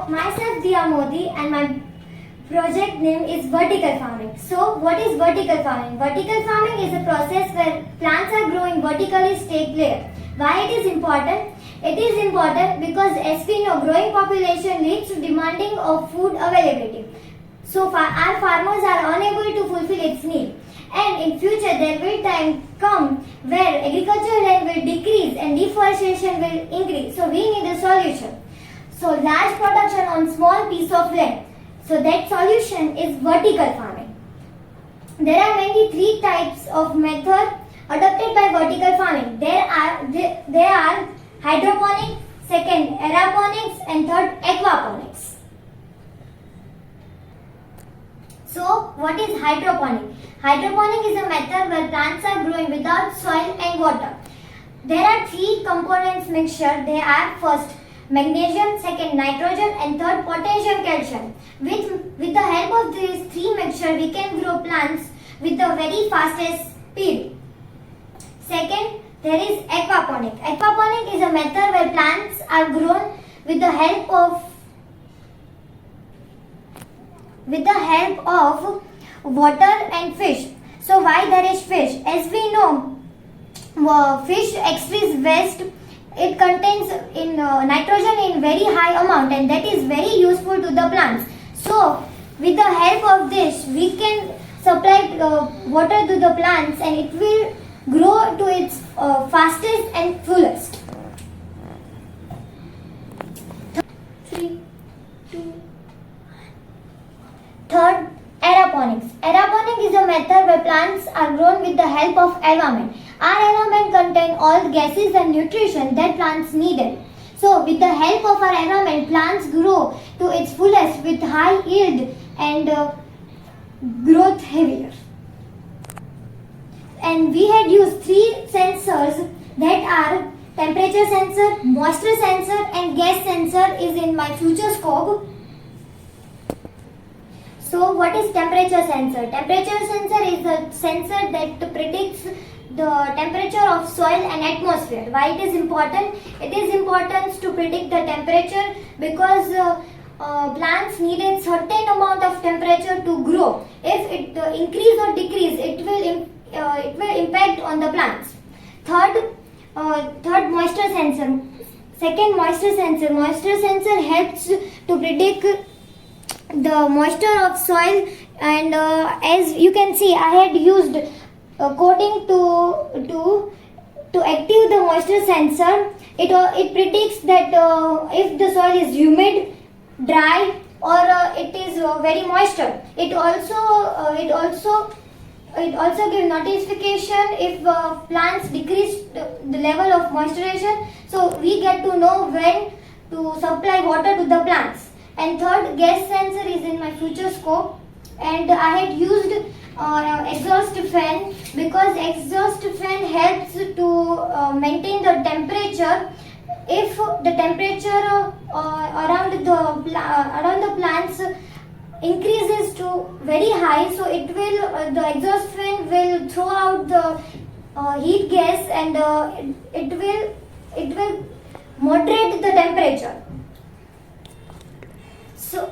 Myself Diya Modi and my project name is vertical farming. So what is vertical farming? Vertical farming is a process where plants are growing vertically stacked layer. Why it is important? It is important because as we know growing population leads to demanding of food availability. So our farmers are unable to fulfill its need. And in future there will time come where agricultural land will decrease and deforestation will increase. So we need a solution. So large production on small piece of land. So that solution is vertical farming. There are mainly three types of method adopted by vertical farming. There are hydroponics, second aeroponics and third aquaponics. So what is hydroponic? Hydroponic is a method where plants are growing without soil and water. There are three components mixture. They are first magnesium, second nitrogen and third potassium calcium. With the help of these three mixture we can grow plants with the very fastest speed. Second, there is aquaponic. Aquaponic is a method where plants are grown with the help of water and fish. So why there is fish? As we know, fish excretes waste. It contains nitrogen in very high amount and that is very useful to the plants. So with the help of this we can supply water to the plants and it will grow to its fastest and fullest. 3, 2. Third, aeroponics. Aeroponics is a method where plants are grown with the help of environment. Our environment contains all gases and nutrition that plants needed. So with the help of our environment, plants grow to its fullest with high yield and growth heavier. And we had used three sensors that are temperature sensor, moisture sensor and gas sensor is in my future scope. So what is temperature sensor? Temperature sensor is a sensor that predicts the temperature of soil and atmosphere. Why it is important? It is important to predict the temperature because plants need a certain amount of temperature to grow. If it increase or decrease, it will impact on the plants. Third moisture sensor. Second moisture sensor. Moisture sensor helps to predict the moisture of soil and as you can see I had used coating to active the moisture sensor. It predicts that if the soil is humid, dry or it is very moisture. It also gives notification if plants decrease the level of moisturization. So we get to know when to supply water to the plants. And third, gas sensor is in my future scope and I had used exhaust fan because exhaust fan helps to maintain the temperature. If the temperature around the plants increases to very high, so it will the exhaust fan will throw out the heat gas and it will moderate the temperature. So